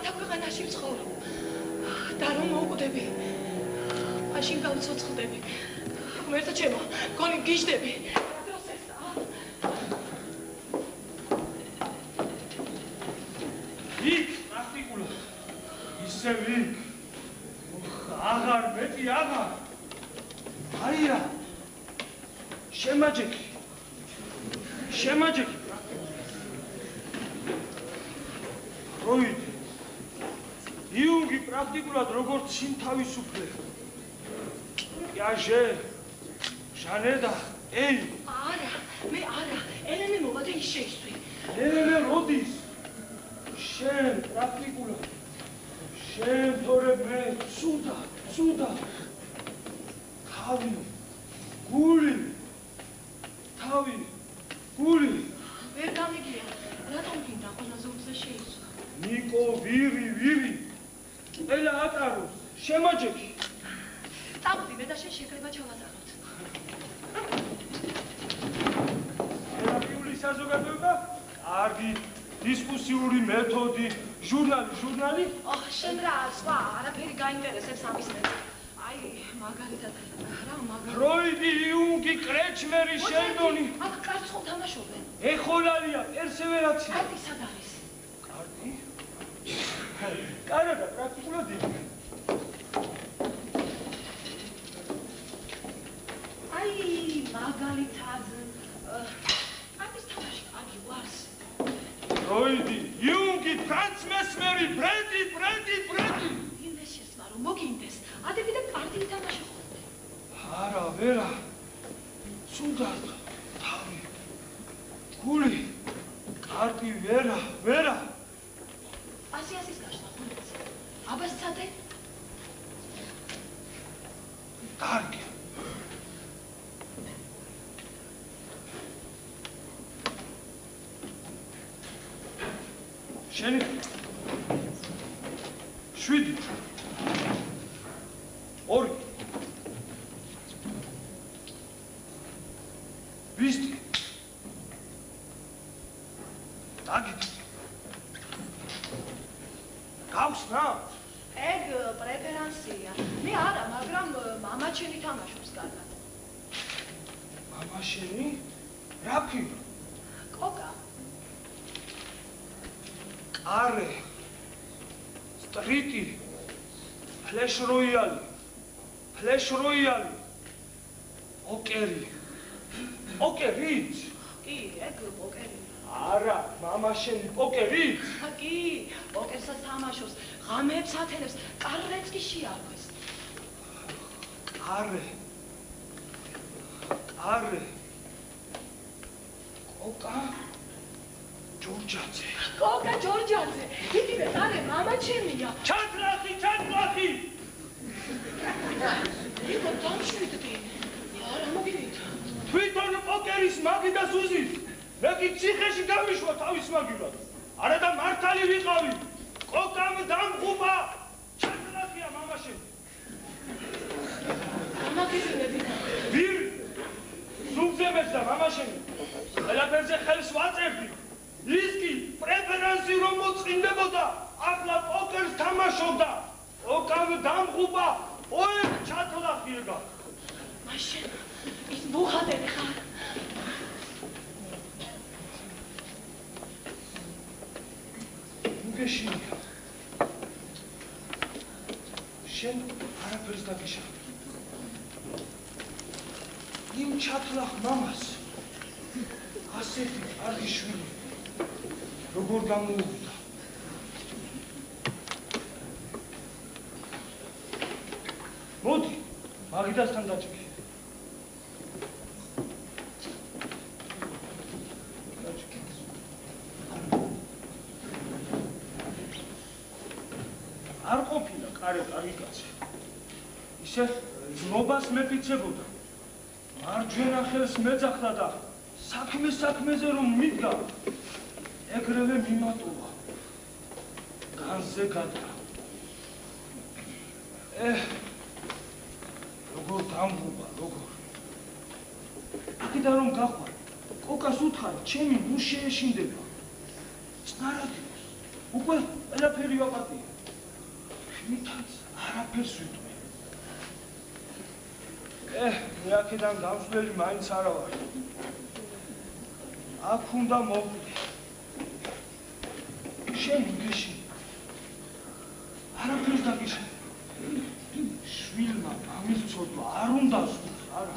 მამათა ქვეყანაში ვცხოვრობ. და რომ მოვკვდები, მაშინ გავცოცხლდები. ღმერთო ჩემო, გონი გიждები. დროს ესაა. იქ პრაქტიკულად ისევ იქ. აღარ მეტი აღარ. აია. შემაჯექი. შემაჯექი. როიდი. იუნგი პრაქტიკულად როგორც სიმთავისუფლე. იაჟე. ჟანედა. ეი. არა, მე არა. ელენე მოვა და ის შეისვი. ელენე როდის? შენ პრაქტიკულად. შენ თორე მე ცუდა. თავი. გული. ვერ გამიგია. რატომ გინდა ყველაზე უცე შეისვა? ნიკო, ვირი. ყველა ატაროს. შემაჯექი. წავდივე და შენ შეკრება ჩავატაროთ. თერაპიული საზოგადოება? კარგი. დისკუსიური მეთოდი, ჟურნალი? შენ რა, სხვა არაფერი გაინტერესებს ამის მე. აი, მაგალითად, რა მაგალითად. ფროიდი, იუნგი, კრეჩმერი, შელდონი. აქ კარგს ხო თამაშობენ? ეხოლალია, პერსევერაცია. კარტი სად არის? კარტი? კარგა, პრაქტიკულად იქ. აი, მაგალითად, კარტის თამაში კარგი ვარს. ფროიდი, იუნგი, ფრანც მესმერი, ბრენდი. იმდეს შესმარო, მოგინდეს. ადები და კარტი ითამაშო. არა, ვერა. ცუდად, თავი. გული. კარტი, ვერა. ასის გაშლა ხუნდაც. აბას ცადე? კარგი. შენი 7 2 ვისტი დაგით გავხსნა ეგ პრეფერენცია. მე არა, მაგრამ მამა ჩემი თამაშობს კარგად. მამა შენი? რა ფიქრობ? კოკა. არე სტრიტი ფლეშ როიალი ოკერიც კი, ეგ პოკერი. არა მამა შენი პოკერიც კი, პოკერსაც თამაშობს, ღამეებს ათენებს, კარლეც კი შეარქვეს. არე კოკა ჯორჯაძე. კოკა ჯორჯაძე. იდივე, არე მამა ჩემია. ჩათლახი. იკო დამშვიდდი. არა მოგივით. თვითონ პოკერის მაგი და სუზი. მე კი ციხეში გავიშვა თავის მაგივრად. არა და მართალი ვიყავი. კოკამ დამღუპა. ჩათლახია მამა შენ. გამაგიძინები. ვირ სულზემეს და მამა შენი. ყველაფერზე ხელს ვაწევდი. ის კი პრეფერენცი რომ მოწინდებოდა, ახლა პოკერს თამაშობდა. კოკამ დამღუპა. ოე ჩათლახიება. მაშინ ის ბუხადები ხარ. უგეშინია. შენ არაფერს დაგიშავ. იმ ჩათლახ მამას ასეთი კარგი შვილი როგორ გამოუვიდა. მოდი, მაგიდასთან დაჭიქი. არ ყოფილა კარგი კაცი. ისე ზნობას მეფიცებოდა. მარჯვენა ხელს მეძახდა და საქმეზე რომ მიდგა, ეგრევე მიმატოვა. განზე გადდა. როგორ დამღუპა, როგორ. აქედან რომ გაყვარ, კოკას უთხარი, ჩემი ნუ შეეშინდება. წნარად იყოს, უკვე ყველაფერი ვაპატია. ხმითაც არაფერს ვიტყვი. მე აქედან დამსვლელი მაინც არა ვარ. აქ უნდა მოვიდე. შენ გეში. არაფერს დაგიშენ. შვილმა ამის ცოდვა არ უნდა ზუსტ, არა.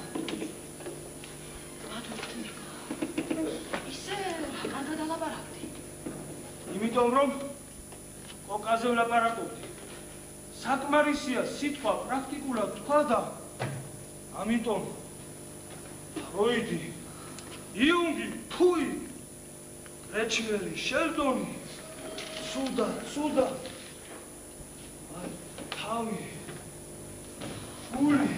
ისე რა გადალაპარაკდი? იმიტომ რომ კოკაზე ვლაპარაკობდი. საკმარისია სიტყვა პრაქტიკულად თქვა და ამიტომ ფროიდი, იუნგი, ფუი, რეჩველი, შელდონი, სუდა, თავი, ფული.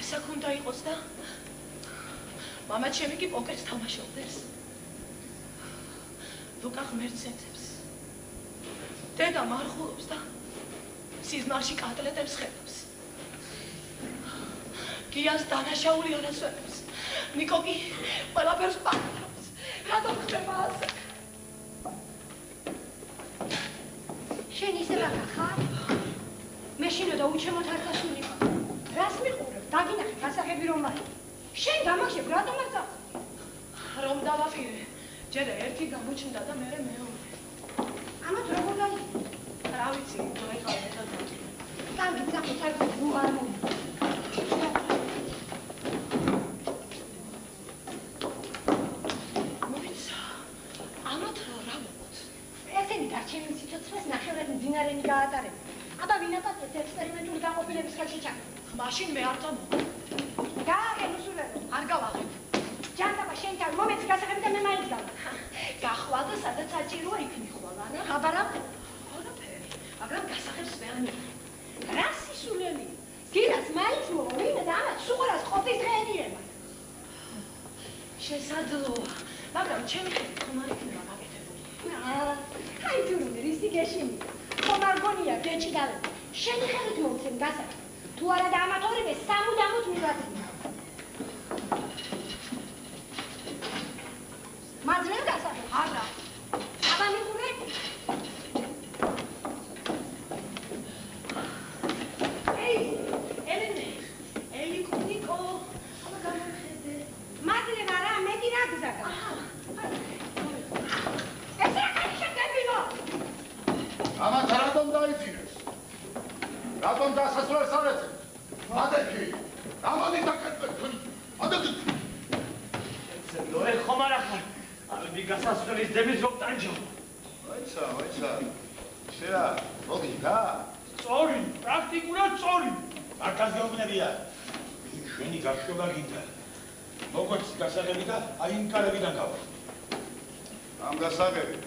ესაკ უნდა იყოს და მამა ჩემი კი პოკერს თამაშობდეს. ლუკა ღმერთს ეძებს. დედა მარხულობს და სიზმარში კატლეტებს ხედავს. გიას დანაშაული არასვენებს. ნიკო კი ყველაფერს პატარობს. რატომ ხდება ასე? შენ ისე მაგა ხარ? მე შინოდა უჩემოთ არ გასული ხარ. რას მიყურებ? დაგინახე გასაღები რომ არის. შენ დამახშებ, რატომ არ წავ? რომ დავაფირე. ჯერ ერთი გამოჩნდა და მე მეორე. ამათ როგორ დაიწყო? რა ვიცი, თუ ეხლა მეტად. კარგი, წახო, საერთოდ ნუ არ მომი. მოიცა. ამათ რა მოყოთ? ესენი დარჩენილ სიცოცხლეს ნახევრად მძინარენი გაატარებ. აბა ვინაპატეთ ექსპერიმენტული განყოფილების ხელში ჩაგდო. მაშინ მე არ წამოვა. გააღე უსულელო. არ გავაღებ. ჯანდაბა შენ თავი მომეც გასაღები და მე მაინც გავა. გახვალ და სადაც საჭიროა იქ მიხვალ, არა? ხაბარა? არაფერი. მაგრამ გასაღებს ვერ მიყავ. რა სისულელი? გილას მაინც მოვა, ვინმე და ამათ სუღურას ყოფის დღეენიება. შესაძლოა, მაგრამ ჩემი ხედვით ხომ არ იქნება გაკეთებული. აი თუ რისი გეშინი. ხომ არ გონია გეჭიდავე. შენი ხელით მოვცემ გასაღებს. თუ არა და ამათ ორივე სამუდამოდ მივაწვდით. მაძლევ გასაღებს? არა. აბა მიყურე? ელენე, ელიკუნიკო, აბა გამოხედე. მაძლევ არა, მეტი რა გზაგა. ეს რა კარი შეგებინო? ამათ რატომ დაიძინეს? რატომ დასასრულს არ ეცეთ? ადექი, ამოდი დაკეთეთ. ადექი. ნოე ხომ არ ახარ? ამი გასასვლელის დემის რომ ტანჯო. ვაიცა. შეა, მოდი და. სწორი, პრაქტიკულად სწორი. არქას გეუბნებია. შენი გაშვება გინდა. მოგვეც გასაღები და აი იმ კარებიდან გავა. ამ გასაგებით.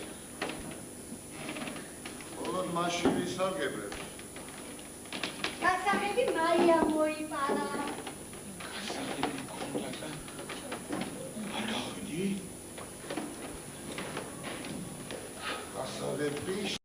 բոլոր მაშინ ვისარგებლებ. გასაღები მაია მოიპარა.